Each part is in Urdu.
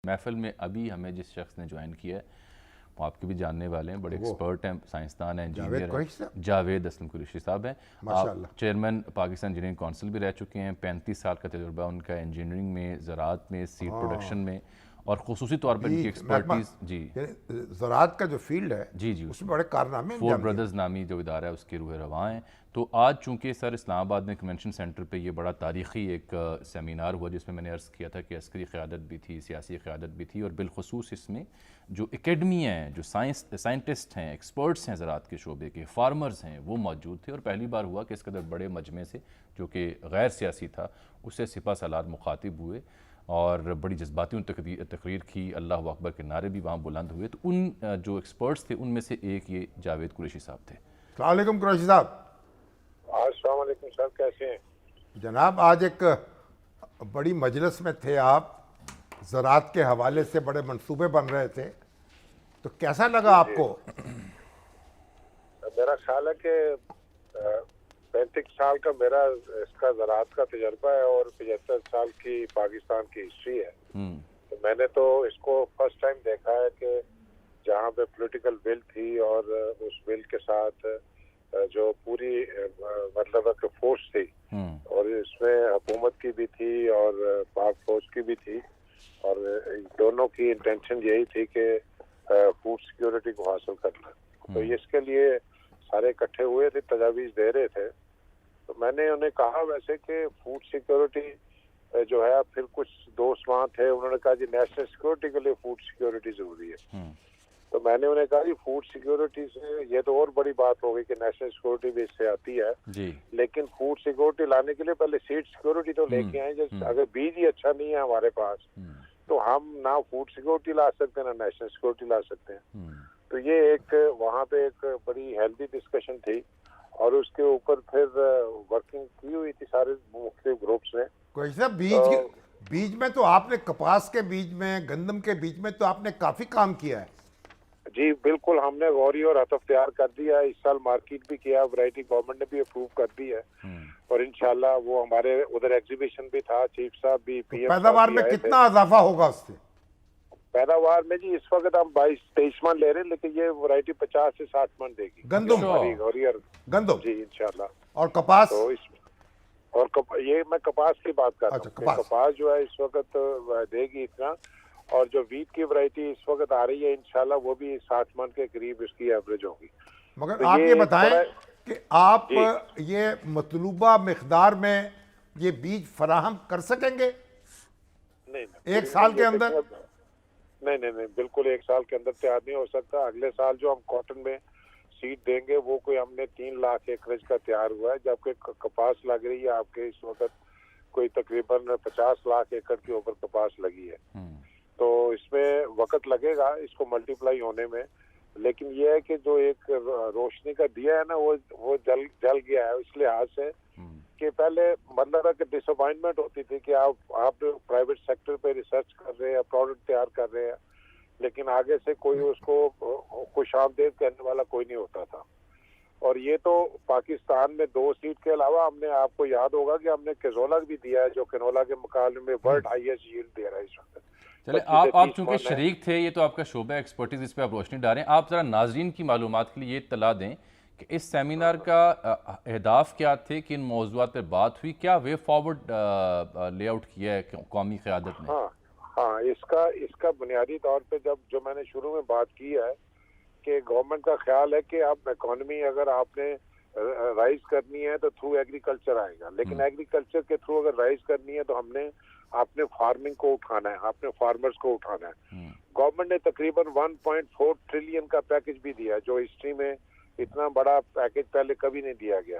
محفل میں ابھی ہمیں جس شخص نے جوائن کیا ہے وہ آپ کے بھی جاننے والے ہیں، بڑے ایکسپرٹ ہیں، سائنسدان ہیں، انجینئر ہیں، جاوید اسلم قریشی صاحب ہیں۔ آپ چیئرمین پاکستان انجینئرنگ کونسل بھی رہ چکے ہیں، 35 سال کا تجربہ ان کا انجینئرنگ میں، زراعت میں، سیڈ پروڈکشن میں، اور خصوصی طور پر ان کی ایکسپرٹیز زراعت کا جو فیلڈ ہے جی اس میں بڑے کارنامے فور بردرز نامی جو ادارہ ہے اس کے روح رواں ہیں۔ تو آج چونکہ سر اسلام آباد میں کنونشن سینٹر پہ یہ بڑا تاریخی ایک سیمینار ہوا جس میں میں نے عرض کیا تھا کہ عسکری قیادت بھی تھی، سیاسی قیادت بھی تھی، اور بالخصوص اس میں جو اکیڈمی ہیں، جو سائنٹسٹ ہیں، ایکسپرٹس ہیں زراعت کے شعبے کے، فارمرز ہیں، وہ موجود تھے۔ اور پہلی بار ہوا کہ اس قدر بڑے مجمع سے جو کہ غیر سیاسی تھا اس سے سپہ سالار مخاطب ہوئے اور بڑی جذباتی تقریر کی، اللہ اکبر کے نعرے بھی وہاں بلند ہوئے۔ تو ان جو ایکسپرٹس تھے ان میں سے ایک یہ جاوید قریشی صاحب تھے۔ السلام علیکم قریشی صاحب۔ السلام علیکم صاحب، کیسے ہیں جناب؟ آج ایک بڑی مجلس میں تھے آپ، زراعت کے حوالے سے بڑے منصوبے بن رہے تھے، تو کیسا لگا آپ کو؟ میرا خیال ہے کہ 35 سال کا میرا اس کا زراعت کا تجربہ ہے اور 75 سال کی پاکستان کی ہسٹری ہے۔ تو میں نے تو اس کو فرسٹ ٹائم دیکھا ہے کہ جہاں پہ پولیٹیکل ول تھی اور اس ول کے ساتھ جو پوری مطلب ہے کہ فورس تھی، اور اس میں حکومت کی بھی تھی اور پاک فوج کی بھی تھی، اور دونوں کی انٹینشن یہی تھی کہ فوڈ سیکیورٹی کو حاصل کرنا۔ تو اس کے لیے سارے اکٹھے ہوئے تھے، تجاویز دے رہے تھے۔ تو میں نے انہیں کہا ویسے کہ فوڈ سیکیورٹی جو ہے، پھر کچھ دوست وہاں تھے، انہوں نے کہا جی نیشنل سیکیورٹی کے لیے فوڈ سیکیورٹی ضروری ہے۔ تو میں نے انہیں کہا جی فوڈ سیکیورٹی سے یہ تو اور بڑی بات ہو گئی کہ نیشنل سیکیورٹی بھی اس سے آتی ہے، لیکن فوڈ سیکیورٹی لانے کے لیے پہلے سیڈ سیکیورٹی تو لے کے آئیں۔ جیسے اگر بیج ہی اچھا نہیں ہے ہمارے پاس تو ہم نہ فوڈ سیکیورٹی لا سکتے نہ نیشنل سیکیورٹی لا سکتے ہیں۔ تو یہ ایک وہاں پہ ایک بڑی ہیلدی ڈسکشن تھی، اور اس کے اوپر پھر ورکنگ کی ہوئی تھی سارے مختلف گروپس نے۔ کوئی صاحب بیج میں تو آپ نے کپاس کے بیج میں، گندم کے بیج میں تو آپ نے کافی کام کیا ہے۔ جی بالکل، ہم نے غوری اور ہدف تیار کر دیا ہے، اس سال مارکیٹ بھی کیا، ورائٹی گورنمنٹ نے بھی اپروو کر دی ہے، اور انشاءاللہ وہ ہمارے ادھر ایگزیبیشن بھی تھا، چیف صاحب بھی، پی ایم پیداوار میں کتنا اضافہ ہوگا اس سے؟ پیداوار میں جی اس وقت ہم 22-23 من لے رہے ہیں، لیکن یہ ورائٹی 50 سے 60 من دے گی گندم جی انشاءاللہ۔ اور کپاس؟ تو اور یہ میں کپاس کی بات کر رہا ہوں کہ کپاس جو ہے اس وقت دے گی اتنا، اور جو ویٹ کی ورائٹی اس وقت آ رہی ہے انشاءاللہ وہ بھی 60 من کے قریب اس کی ایوریج ہوگی۔ مگر آپ یہ بتائیں کہ آپ یہ مطلوبہ مقدار میں یہ بیج فراہم کر سکیں گے ایک سال کے اندر؟ نہیں، بالکل ایک سال کے اندر تیار نہیں ہو سکتا۔ اگلے سال جو ہم کاٹن میں سیڈ دیں گے وہ کوئی ہم نے 3 لاکھ ایکڑ کا تیار ہوا ہے، جبکہ کپاس لگ رہی ہے آپ کے اس وقت کوئی تقریباً 50 لاکھ ایکڑ کے اوپر کپاس لگی ہے۔ تو اس میں وقت لگے گا اس کو ملٹیپلائی ہونے میں، لیکن یہ ہے کہ جو ایک روشنی کا دیا ہے نا وہ جل گیا ہے، اس لحاظ سے کہ پہلے مطلب ہے کہ ڈس اپوائنٹمنٹ ہوتی تھی کہ آپ پرائیویٹ سیکٹر پہ ریسرچ کر رہے ہیں، پروڈکٹ تیار کر رہے ہیں، لیکن آگے سے کوئی اس کو خوش آمدید کرنے والا کوئی نہیں ہوتا تھا۔ اور یہ تو پاکستان میں 2 سیٹ کے علاوہ ہم نے، آپ کو یاد ہوگا کہ ہم نے کینولا بھی دیا ہے، جو کینولا کے مقابلے میں ورلڈ ہائیسٹ ییلڈ دے رہا ہے اس وقت۔ چلے آپ چونکہ شریک تھے، یہ تو آپ کا شعبہ ایکسپرٹیز، اس پہ آپ روشنی ڈالیں۔ آپ ذرا ناظرین کی معلومات کے لیے یہ اطلاع دیں کہ اس سیمینار کا اہداف کیا تھے، کن موضوعات پر بات ہوئی، کیا وے فارورڈ لے آؤٹ کیا ہے قومی قیادت نے؟ ہاں اس کا بنیادی طور پہ جو میں نے شروع میں بات کی ہے کہ گورنمنٹ کا خیال ہے کہ اب اکانومی اگر آپ نے رائز کرنی ہے تو تھرو ایگریکلچر آئے گا، لیکن ایگریکلچر کے تھرو اگر رائز کرنی ہے تو ہم نے آپ نے فارمنگ کو اٹھانا ہے، آپ نے فارمرز کو اٹھانا ہے۔ گورنمنٹ نے تقریباً 1.4 ٹریلین کا پیکج بھی دیا، جو ہسٹری میں اتنا بڑا پیکج پہلے کبھی نہیں دیا گیا،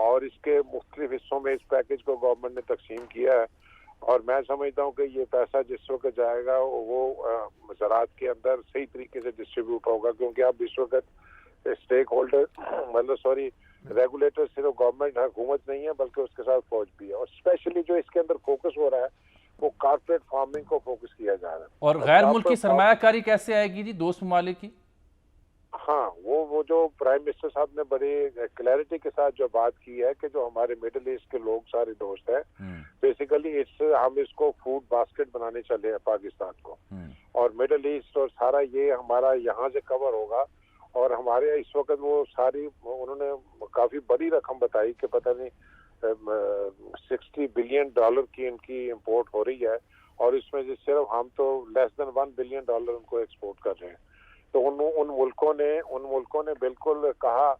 اور اس کے مختلف حصوں میں اس پیکج کو گورنمنٹ نے تقسیم کیا ہے۔ اور میں سمجھتا ہوں کہ یہ پیسہ جس وقت جائے گا وہ زراعت کے اندر صحیح طریقے سے ڈسٹریبیوٹ ہوگا، کیونکہ اب اس وقت اسٹیک ہولڈر ریگولیٹر صرف گورنمنٹ حکومت نہیں ہے بلکہ اس کے ساتھ فوج بھی ہے، اور اسپیشلی جو اس کے اندر فوکس ہو رہا ہے وہ کارپوریٹ فارمنگ کو فوکس کیا جا رہا ہے۔ اور غیر ملکی سرمایہ کاری کیسے آئے گی جی 2 ممالک کی؟ ہاں وہ وہ جو پرائم منسٹر صاحب نے بڑی کلیئرٹی کے ساتھ جو بات کی ہے کہ جو ہمارے مڈل ایسٹ کے لوگ سارے دوست ہیں بیسیکلی ہم اس کو فوڈ باسکٹ بنانے چلے ہیں پاکستان کو, اور مڈل ایسٹ اور سارا یہ ہمارا یہاں سے کور ہوگا. اور ہمارے اس وقت وہ ساری انہوں نے کافی بڑی رقم بتائی کہ پتہ نہیں $60 بلین کی ان کی امپورٹ ہو رہی ہے, اور اس میں صرف ہم تو لیس دین $1 بلین ان کو ایکسپورٹ کر رہے ہیں. تو ان ملکوں نے بالکل کہا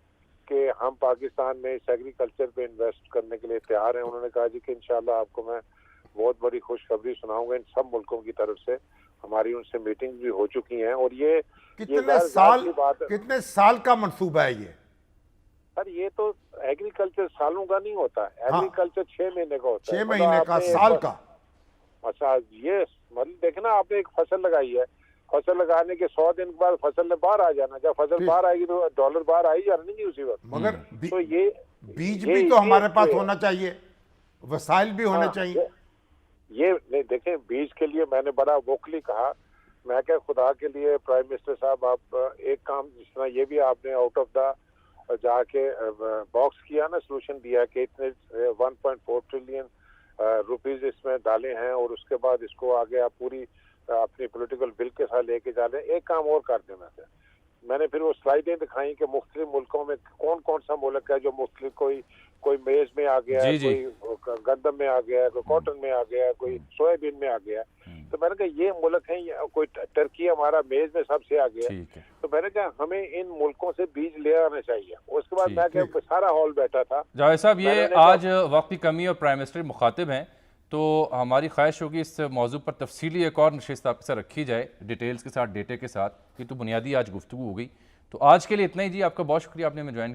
کہ ہم پاکستان میں اس ایگریکلچر پہ انویسٹ کرنے کے لیے تیار ہیں. انہوں نے کہا جی کہ انشاءاللہ آپ کو میں بہت بڑی خوشخبری سناؤں گا. ان سب ملکوں کی طرف سے ہماری ان سے میٹنگ بھی ہو چکی ہیں. اور یہ کتنے سال کا منصوبہ ہے یہ؟ سر یہ تو ایگریکلچر سالوں کا نہیں ہوتا, ایگریکلچر 6 مہینے کا ہوتا ہے. 6 مہینے کا, سال کا. اچھا یہ مطلب دیکھیں نا, آپ نے ایک فصل لگائی ہے, فصل لگانے کے 100 دن کے بعد فصل نے باہر آ جانا. جب فصل باہر آئے گی تو ڈالر باہر آئی جانا نہیں اسی وقت. مگر تو یہ بیج بھی تو ہمارے پاس ہونا چاہیے, وسائل بھی ہونے چاہیے. یہ نہیں دیکھیں, بیج کے لیے میں نے بڑا ووکلی کہا, میں کہ خدا کے لیے پرائم منسٹر صاحب آپ ایک کام جس طرح یہ بھی آپ نے آؤٹ آف دا جا کے باکس کیا نا, سولوشن دیا کہ اتنے 1.4 ٹریلین روپیز اس میں ڈالے ہیں, اور اس کے بعد اس کو آگے آپ پوری اپنی پولیٹیکل بل کے ساتھ لے کے جا لیں. ایک کام اور کر دینا تھا. میں نے پھر وہ سلائیڈیں دکھائیں کہ مختلف ملکوں میں کون کون سا ملک ہے جو مختلف کوئی میز میں آ گیا ہے, کوئی گندم میں آ گیا ہے, کوئی کاٹن میں آ گیا ہے, کوئی سویا بین میں آ گیا ہے. تو میں نے کہا یہ ملک ہیں, کوئی ٹرکی ہمارا میز میں سب سے آ گیا ہے. تو میں نے کہا ہمیں ان ملکوں سے بیج لے آنا چاہیے. اس کے بعد میں کہ سارا ہال بیٹھا تھا. جاوید صاحب یہ آج وقت کی کمی اور پرائم منسٹر مخاطب ہیں, تو ہماری خواہش ہوگی اس موضوع پر تفصیلی ایک اور نشست آپ کے ساتھ رکھی جائے, ڈیٹیلز کے ساتھ, ڈیٹے کے ساتھ. یہ تو بنیادی آج گفتگو ہو گئی. تو آج کے لیے اتنا ہی جی. آپ کا بہت شکریہ, آپ نے ہمیں جوائن